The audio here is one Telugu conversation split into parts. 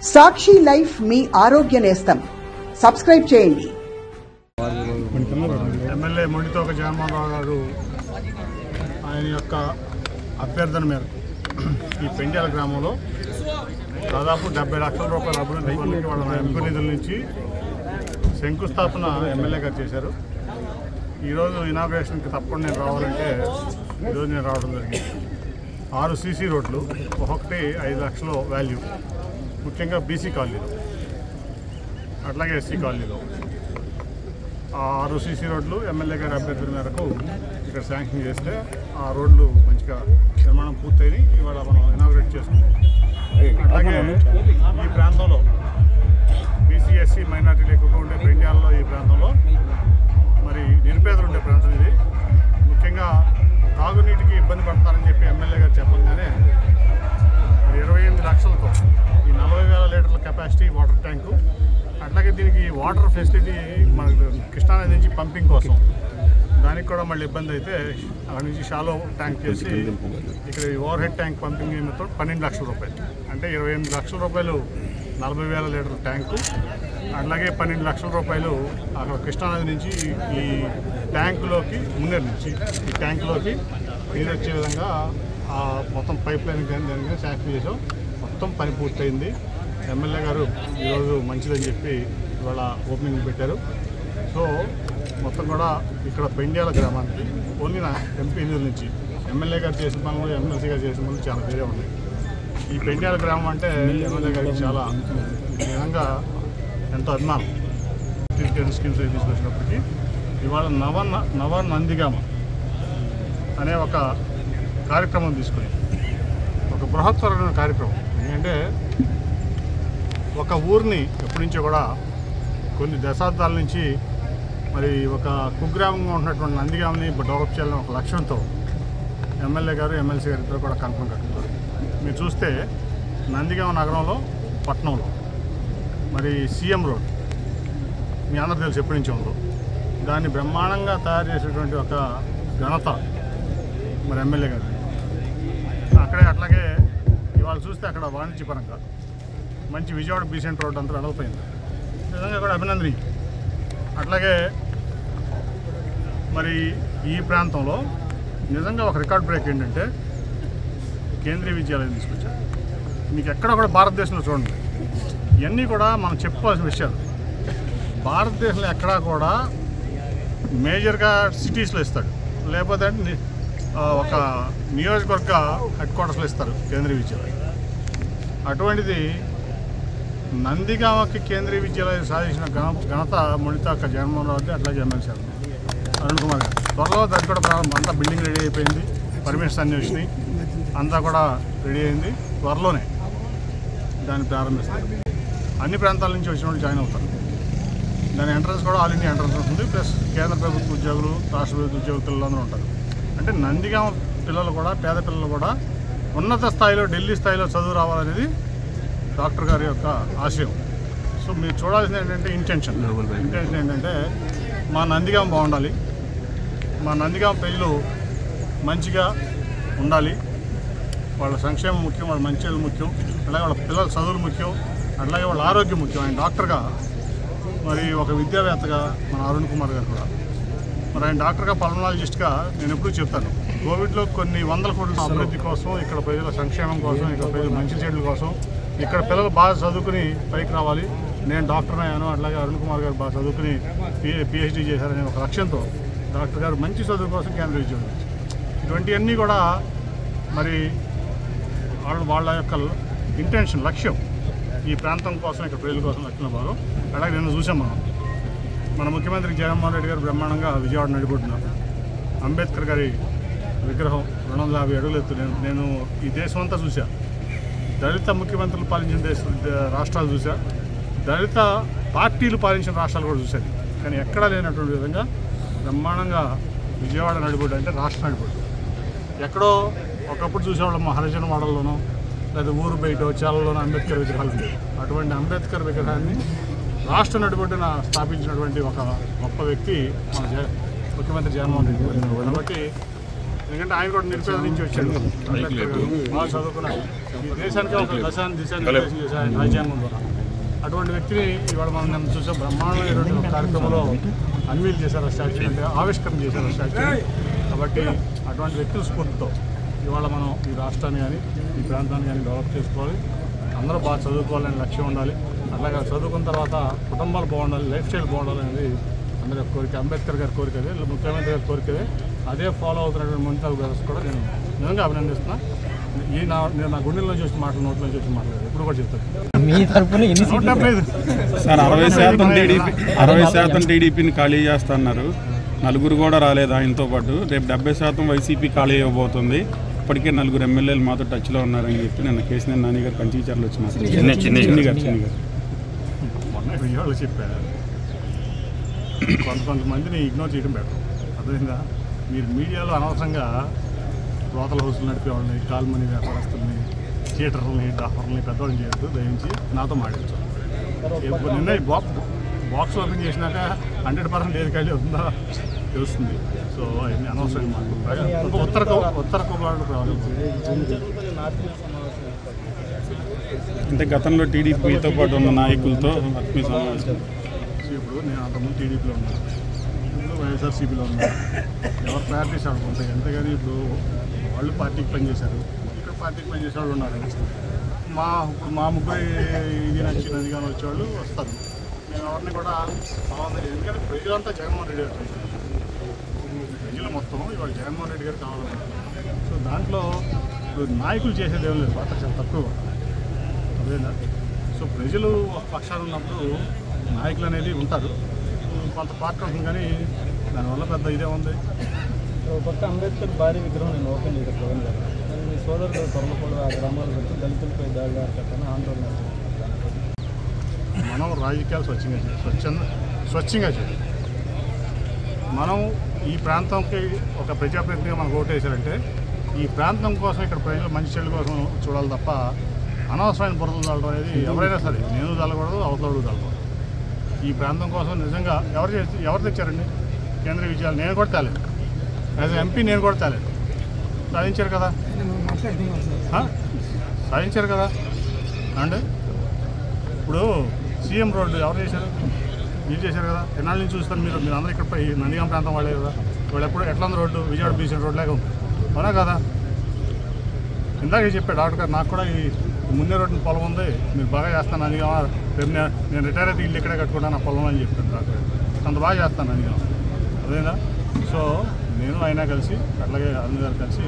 సాక్షి లైఫ్ మీ ఆరోగ్య నేస్తం. సబ్స్క్రైబ్ చేయండి. ఎమ్మెల్యే మొండితోక జగన్మోహన్ రావు గారు ఆయన యొక్క అభ్యర్థన మేరకు ఈ పెండ్యాల గ్రామంలో దాదాపు 70 లక్షల రూపాయల అభివృద్ధి పనులకి వాళ్ళ ఎంపీ నిధుల నుంచి శంకుస్థాపన ఎమ్మెల్యే గారు చేశారు. ఈరోజు ఇనాగ్రేషన్కి తప్పకుండా నేను రావాలంటే ఈరోజు నేను రావడం జరిగింది. 6 సీసీ రోడ్లు, ఒక్కొక్కటి 5 లక్షల వాల్యూ, ముఖ్యంగా బీసీ కాలనీలో అట్లాగే ఎస్సీ కాలనీలో 6 సీసీ రోడ్లు ఎమ్మెల్యే గారి అభ్యర్థుల మేరకు ఇక్కడ శాంక్షన్ చేస్తే ఆ రోడ్లు మంచిగా నిర్మాణం పూర్తయి ఇవాళ మనం ఇనాగ్రేట్ చేసుకున్నాం. అట్లాగే ఈ ప్రాంతంలో బీసీ ఎస్సీ మైనార్టీలు ఎక్కువగా ఉండే పెండ్యాలలో ఈ ప్రాంతంలో మరి నిరుపేదలు ఉండే ప్రాంతం ఇది. ముఖ్యంగా తాగునీటికి ఇబ్బంది పడతారని చెప్పి ఎమ్మెల్యే గారు చెప్పగానే 28 లక్షలతో ఈ 40,000 లీటర్ల కెపాసిటీ వాటర్ ట్యాంకు, అట్లాగే దీనికి వాటర్ ఫెసిలిటీ మనకు కృష్ణానది నుంచి పంపింగ్ కోసం దానికి కూడా మళ్ళీ ఇబ్బంది అయితే అక్కడి నుంచి షాలో ట్యాంక్ చేసి ఇక్కడ ఓవర్ హెడ్ ట్యాంక్ పంపింగ్ నిమిత్తం 12 లక్షల రూపాయలు, అంటే 28 లక్షల రూపాయలు 40,000 లీటర్ల ట్యాంకు, అట్లాగే 12 లక్షల రూపాయలు అక్కడ కృష్ణానది నుంచి ఈ ట్యాంకులోకి మున్నేరు నుంచి ఈ ట్యాంకులోకి నీరు వచ్చే విధంగా మొత్తం పైప్ లైన్ కానీ దానికి శాంక్షన్ చేసాం. మొత్తం పని పూర్తయింది. ఎమ్మెల్యే గారు ఈరోజు మంచిదని చెప్పి ఇవాళ ఓపెనింగ్ పెట్టారు. సో మొత్తం కూడా ఇక్కడ పెండ్యాల గ్రామానికి ఓన్లీ నా ఎంపీ నిధుల నుంచి ఎమ్మెల్యే గారు చేసిన పనులు, ఎమ్మెల్సీ గారు చేసిన పనులు చాలా వేరే ఉన్నాయి. ఈ పెండ్యాల గ్రామం అంటే ఎమ్మెల్యే గారికి చాలా విధంగా ఎంతో అభిమానం. స్కీమ్స్ తీసుకొచ్చినప్పటికీ ఇవాళ నవ నందిగామ అనే ఒక కార్యక్రమం తీసుకుని ఒక బృహత్తరమైన కార్యక్రమం. ఎందుకంటే ఒక ఊరిని ఎప్పటి నుంచో కూడా కొన్ని దశాబ్దాల నుంచి మరి ఒక కుగ్రామంగా ఉన్నటువంటి నందిగామని డెవలప్ చేయాలని ఒక లక్ష్యంతో ఎమ్మెల్యే గారు, ఎమ్మెల్సీ గారు ఇద్దరు కూడా కన్ఫర్మ్ కట్టుకున్నారు. మీరు చూస్తే నందిగామ నగరంలో, పట్టణంలో మరి సీఎం రోడ్ మీ అందరూ తెలుసు ఎప్పటి నుంచి ఉందో, దాన్ని బ్రహ్మాండంగా తయారు చేసేటువంటి ఒక ఘనత మరి ఎమ్మెల్యే గారు. అట్లాగే ఇవాళ చూస్తే అక్కడ వాణిజ్యపరంగా మంచి విజయవాడ బీసెంట్ రోడ్ అంతా అడగపోయింది, నిజంగా కూడా అభినందనీయం. అట్లాగే మరి ఈ ప్రాంతంలో నిజంగా ఒక రికార్డ్ బ్రేక్ ఏంటంటే కేంద్రీయ విద్యాలయం తీసుకొచ్చారు. మీకు ఎక్కడ కూడా భారతదేశంలో చూడండి, ఇవన్నీ కూడా మనం చెప్పుకోవాల్సిన విషయాలు. భారతదేశంలో ఎక్కడా కూడా మేజర్గా సిటీస్లో ఇస్తాడు, లేకపోతే ఒక నియోజకవర్గ హెడ్ క్వార్టర్స్లో ఇస్తారు కేంద్రీయ విద్యాలయం. అటువంటిది నందిగామకి కేంద్రీయ విద్యాలయం సాధించిన ఘనత మొండితోక జగన్మోహన్ రావు, అట్లాగే ఎమ్మెల్సీ అరుణ్ కుమార్ గారు. త్వరలో దానికి కూడా ప్రారంభం, అంతా బిల్డింగ్ రెడీ అయిపోయింది, పర్మిషన్స్ అన్నీ వచ్చినాయి, అంతా కూడా రెడీ అయింది. త్వరలోనే దాన్ని ప్రారంభిస్తారు. అన్ని ప్రాంతాల నుంచి వచ్చిన వాళ్ళు జాయిన్ అవుతారు. దాని ఎంట్రన్స్ కూడా ఆల్ ఇండియా ఎంట్రన్స్ ఉంటుంది. ప్లస్ కేంద్ర ప్రభుత్వ ఉద్యోగులు, రాష్ట్ర ప్రభుత్వ ఉద్యోగులు పిల్లలందరూ ఉంటారు. అంటే నందిగామ పిల్లలు కూడా, పేద పిల్లలు కూడా ఉన్నత స్థాయిలో, ఢిల్లీ స్థాయిలో చదువు రావాలనేది డాక్టర్ గారి యొక్క ఆశయం. సో మీరు చూడాల్సింది ఏంటంటే ఇంటెన్షన్ ఏంటంటే మా నందిగామ బాగుండాలి, మా నందిగామ ప్రజలు మంచిగా ఉండాలి, వాళ్ళ సంక్షేమం ముఖ్యం, వాళ్ళ మంచిలు ముఖ్యం, అలాగే వాళ్ళ పిల్లల చదువులు ముఖ్యం, అట్లాగే వాళ్ళ ఆరోగ్యం ముఖ్యం. ఆయన డాక్టర్గా, మరి ఒక విద్యావేత్తగా మన అరుణ్ కుమార్ గారు కూడా, మరి ఆయన డాక్టర్గా, పల్మనాలజిస్ట్గా నేను ఎప్పుడూ చెప్తాను, కోవిడ్లో కొన్ని 100 కోట్ల అభివృద్ధి కోసం, ఇక్కడ ప్రజల సంక్షేమం కోసం, ఇక్కడ ప్రజల మంచి చెడుల కోసం, ఇక్కడ పిల్లలు బాగా చదువుకుని పైకి రావాలి, నేను డాక్టర్ అయ్యాను, అట్లాగే అరుణ్ కుమార్ గారు బాగా చదువుకుని పిహెచ్డీ చేశారనే ఒక లక్ష్యంతో డాక్టర్ గారు మంచి చదువు కోసం కేంద్ర విద్యాలయం ఇటువంటివన్నీ కూడా మరి వాళ్ళ యొక్క ఇంటెన్షన్, లక్ష్యం ఈ ప్రాంతం కోసం, ఇక్కడ ప్రజల కోసం లక్ష్యం భాగం. అలాగే నిన్న చూసాం మన ముఖ్యమంత్రి జగన్మోహన్ రెడ్డి గారు బ్రహ్మాండంగా విజయవాడ నడిపోతున్నారు. అంబేద్కర్ గారి విగ్రహం 250 అడుగులు ఎత్తు. నేను ఈ దేశం అంతా చూసా, దళిత ముఖ్యమంత్రులు పాలించిన రాష్ట్రాలు చూసా, దళిత పార్టీలు పాలించిన రాష్ట్రాలు కూడా చూశాను. కానీ ఎక్కడా లేనటువంటి విధంగా బ్రహ్మాండంగా విజయవాడ నడిబొడ్డు, అంటే రాష్ట్ర నడిబొడ్డు. ఎక్కడో ఒకప్పుడు చూసేవాళ్ళం హరిజన వాడల్లోనో లేదా ఊరు బయట చాలలోనో అంబేద్కర్ విగ్రహాలు ఉండేవి. అటువంటి అంబేద్కర్ విగ్రహాన్ని రాష్ట్ర నడిబొడ్డున స్థాపించినటువంటి ఒక గొప్ప వ్యక్తి మన ముఖ్యమంత్రి జగన్మోహన్ రెడ్డి గారు. కాబట్టి ఎందుకంటే ఆయన కూడా నిరుపేద నుంచి వచ్చాడు, బాగా చదువుకున్నాడు. దేశానికి ఒక దిశాన్ని చేశారు రాజ్యాంగం ద్వారా. అటువంటి వ్యక్తిని ఇవాళ మనం చూసే బ్రహ్మాండమైనటువంటి కార్యక్రమంలో అన్వీల్ చేశారు, స్టాచ్యూ అంటే ఆవిష్కరణ చేశారు స్టాచ్యూ. కాబట్టి అటువంటి వ్యక్తుల స్ఫూర్తితో ఇవాళ మనం ఈ రాష్ట్రాన్ని కానీ ఈ ప్రాంతాన్ని కానీ డెవలప్ చేసుకోవాలి. అందరూ బాగా చదువుకోవాలనే లక్ష్యం ఉండాలి. అట్లాగే చదువుకున్న తర్వాత కుటుంబాలు బాగుండాలి, లైఫ్ స్టైల్ బాగుండాలి అనేది అందరి కోరిక. అంబేద్కర్ గారి కోరిక అదే, ముఖ్యమంత్రి గారి కోరిక అదే. అదే ఫాలో అవుతున్నటువంటి ముంతాజ్ బ్రదర్స్ కూడా నేను నిజంగా అభినందిస్తున్నా. నేను నా గుండెల్లో చూసి మాటలు నోట్లో చూసి మాట్లాడలేదు, ఎప్పుడు కూడా చెప్తాను. మీ తరఫున సార్ 60% టీడీపీని ఖాళీ చేస్తున్నారు. నలుగురు కూడా రాలేదు ఆయనతో పాటు. రేపు 70% వైసీపీ ఖాళీ ఇవ్వబోతుంది. ఇప్పటికే 4 ఎమ్మెల్యేలు మాతో టచ్లో ఉన్నారని చెప్పి నిన్న కేసీఆర్ నాని గారు కంచిచర్లు వచ్చిన చిన్ని గారు మొన్న వీడియోలో చెప్పారు. కొంతమందిని ఇగ్నోర్ చేయడం బెటర్, అర్థమైందా? మీరు మీడియాలో అనవసరంగా రోతల హౌస్లు నడిపే వాళ్ళని, కాల్మనీ వ్యాపారస్తుల్ని, థియేటర్లని, డాక్టర్లని పెద్దవాళ్ళని చేయొద్దు. దయించి నాతో మాట్లాడచ్చు. నిన్న బాక్స్ ఓపెన్ చేసినాక 100% ఏది ఖాళీ అవుతుందో తెలుస్తుంది. సో అవన్నీ అనవసరంగా మాట్లాడుతుంది. ఉత్తర కుమారుడు అంటే గతంలో టీడీపీతో పాటు ఉన్న నాయకులతో ఇప్పుడు నేను అంతకుముందు టీడీపీలో ఉన్నాను, ఇప్పుడు వైఎస్ఆర్సీపీలో ఉన్నాను. ఎవరు ప్రాక్టీస్ ఆడుకుంటాయి. అంతేగాని ఇప్పుడు వాళ్ళు పార్టీకి పనిచేశారు, ఇక్కడ పార్టీకి పనిచేసే వాళ్ళు ఉన్నారు. మా ముగ్గురు ఇది నచ్చినది కానీ వచ్చేవాళ్ళు వస్తారు. నేను ఎవరిని కూడా బాగుంది. ఎందుకంటే ప్రజలంతా జగన్మోహన్ రెడ్డి గారు, ప్రజలు మొత్తం ఇవాళ జగన్మోహన్ రెడ్డి గారు కావాలన్నారు. సో దాంట్లో ఇప్పుడు నాయకులు చేసేది ఏం లేదు, పాత్ర చాలా తక్కువ, అదేనా? సో ప్రజలు ఒక పక్షాలు ఉన్నప్పుడు నాయకులు అనేది ఉంటారు. కొంత పార్టీ ఉంటుంది కానీ దానివల్ల పెద్ద ఇదే ఉంది. పక్క అంబేద్కర్ భారీ విగ్రహం నేను ఓపెన్ చేశాను. మీ సోదరులు తొలగకూడదు, ఆ గ్రామాలు వచ్చి దళితులపై దాడి జరగటని ఆందోళన. మనం రాజకీయాలు స్వచ్ఛంగా చేయాలి. మనం ఈ ప్రాంతంకి ఒక ప్రజాప్రతినిధిగా మనకు ఓటు వేశారంటే ఈ ప్రాంతం కోసం, ఇక్కడ ప్రజలు మంచి చెడు కోసం చూడాలి తప్ప అనవసరమైన బురదలు చల్లడం అనేది ఎవరైనా సరే, నేను చల్లకూడదు, అవతలడు చల్లకూడదు. ఈ ప్రాంతం కోసం నిజంగా ఎవరు తెచ్చారండి కేంద్రీయ విజయాలు? నేను కూడా తేలేదు. యాజ్ ఎంపీ నేను కూడా తేలేదు. సాధించారు కదా, సాధించారు కదా అండి. ఇప్పుడు సీఎం రోడ్డు ఎవరు చేశారు? మీరు చేశారు కదా. ఎన్నాళ్ళ నుంచి చూస్తాను మీరు అందరూ ఇక్కడ నందిగామ ప్రాంతం వాళ్ళే కదా. వాళ్ళు ఎప్పుడు ఎట్లా ఉంది రోడ్డు? విజయవాడ బీసీ రోడ్ లాగా ఉంది, అవునా కదా? ఇందాకే చెప్పాడు డాక్టర్ గారు, నాకు కూడా ఈ ముందే రోడ్డు పొలం ఉంది, మీరు బాగా చేస్తాను నందిగామ, రేపు నేను రిటైర్ అయితే ఇల్లు ఇక్కడే కట్టుకుంటాను నా పొలం అని చెప్పాడు డాక్టర్ గారు. అంత బాగా చేస్తాను నందిగామ, అదేనా? సో నేను అయినా కలిసి అట్లాగే అన్ని గారు కలిసి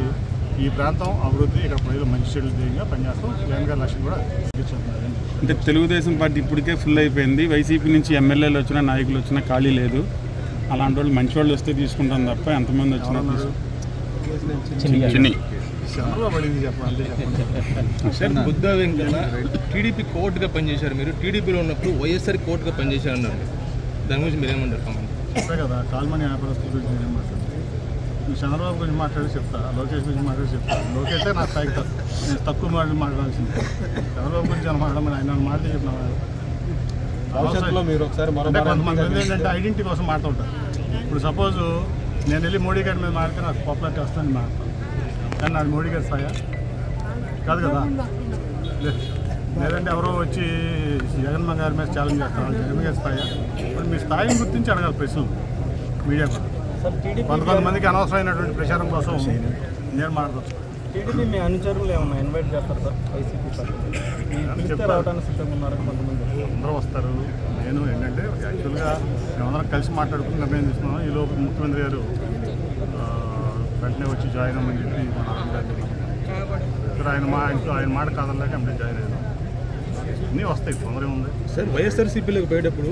ఈ ప్రాంతం అభివృద్ధి, ఇక్కడ ప్రజలు మంచి చెడులు ధ్యేయంగా పనిచేస్తాం. జగన్ గారి లక్ష్యం కూడా తీర్చుకుంటున్నారు. అంటే తెలుగుదేశం పార్టీ ఇప్పటికే ఫుల్ అయిపోయింది. వైసీపీ నుంచి ఎమ్మెల్యేలు వచ్చినా, నాయకులు వచ్చినా ఖాళీ లేదు. అలాంటి వాళ్ళు మంచి వాళ్ళు వస్తే తీసుకుంటాం తప్ప ఎంతమంది వచ్చినా చంద్రబాబు అడిగింది చెప్పండి. సార్ బుద్ధ వెంకన్న టీడీపీ కోర్టుగా పనిచేశారు. మీరు టీడీపీలో ఉన్నప్పుడు వైఎస్ఆర్ కోర్టుగా పనిచేశారన్నారు. దాని గురించి మీరేమంటారు? చెప్పే కదా, కాల్మనీ వ్యాపారస్తుల గురించి నేనేం మాట్లాడుతాను. నువ్వు చంద్రబాబు గురించి మాట్లాడి చెప్తా, లోకేష్ గురించి మాట్లాడి చెప్తా. లోకేషే నా స్థాయికి నేను తక్కువ మాట్లాడాల్సింది. చంద్రబాబు గురించి అని మాట్లాడమని ఆయన మాట్లాడి చెప్పిన మీరు ఒకసారి కొంతమంది ఏంటంటే ఐడెంటిటీ కోసం మాట్లాడుతారు. ఇప్పుడు సపోజ్ నేను వెళ్ళి మోడీ గారి మీద మాట్లాడితే నాకు పాపులారిటీ వస్తుందని మాట్లాడతాను, కానీ నాకు మోడీ గారి స్థాయి కాదు కదా. లేదంటే ఎవరో వచ్చి జగన్మోహన్ గారి మీద ఛాలెంజ్ చేస్తారు, జగన్ గారి స్థాయి. ఇప్పుడు మీ స్థాయిని గుర్తించి అడగాలి ప్రశ్నలు మీడియా కూడా. కొంతమందికి అనవసరమైనటువంటి ప్రచారం కోసం నేను మాట్లాడవచ్చు. టీడీపీ మీ అనుచరులు ఏమన్నా ఇన్వైట్ చేస్తారు సార్? వైసీపీ రావడానికి సిద్ధంగా ఉన్నారు కొంతమంది. అందరూ వస్తారు. నేను ఏంటంటే యాక్చువల్గా మేమందరం కలిసి మాట్లాడుకుని నిర్ణయం తీసుకున్నాను. ఈలోపు ముఖ్యమంత్రి గారు వెంటనే వచ్చి జాయిన్ అవ్వమని చెప్పి మా నాన్నగారు ఆయన మాట కాదనలేక అంటే జాయిన్ అయ్యాను. అన్నీ వస్తాయి, తొందర ఉంది. సార్ వైఎస్ఆర్సీపీలోకి పోయేటప్పుడు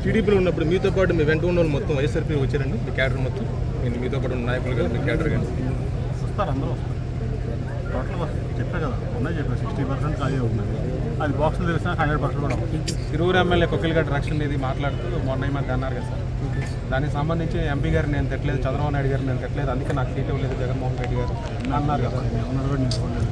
టీడీపీలో ఉన్నప్పుడు మీతో పాటు మీ వెంట ఉన్న వాళ్ళు మొత్తం వైఎస్ఆర్పీ వచ్చారండి? మీ క్యాడర్ మొత్తం మీతో పాటు ఉన్న నాయకులు కానీ మీ క్యాడర్ కానీ వస్తారు, అందరూ వస్తారు. టోటల్ చెప్పే కదా, ఉన్నాయి చెప్పారు 60% ఖాళీ అవుతుంది. అది బాక్సులు తెలిసినా 100% కూడా తిరువురు ఎమ్మెల్యే కొక్కిలిగడ్డ రక్షణ నిధి మాట్లాడుతూ మొన్న ఈ మధ్య అన్నారు కదా సార్, దానికి సంబంధించి ఎంపీ గారు నేను తిట్టలేదు, చంద్రబాబు నాయుడు గారు నేను తిట్టలేదు, అందుకే నాకు సీట్ ఇవ్వలేదు జగన్మోహన్ రెడ్డి గారు అన్నారు కదా. ఏమన్నారు కూడా నేను చూడలేదు.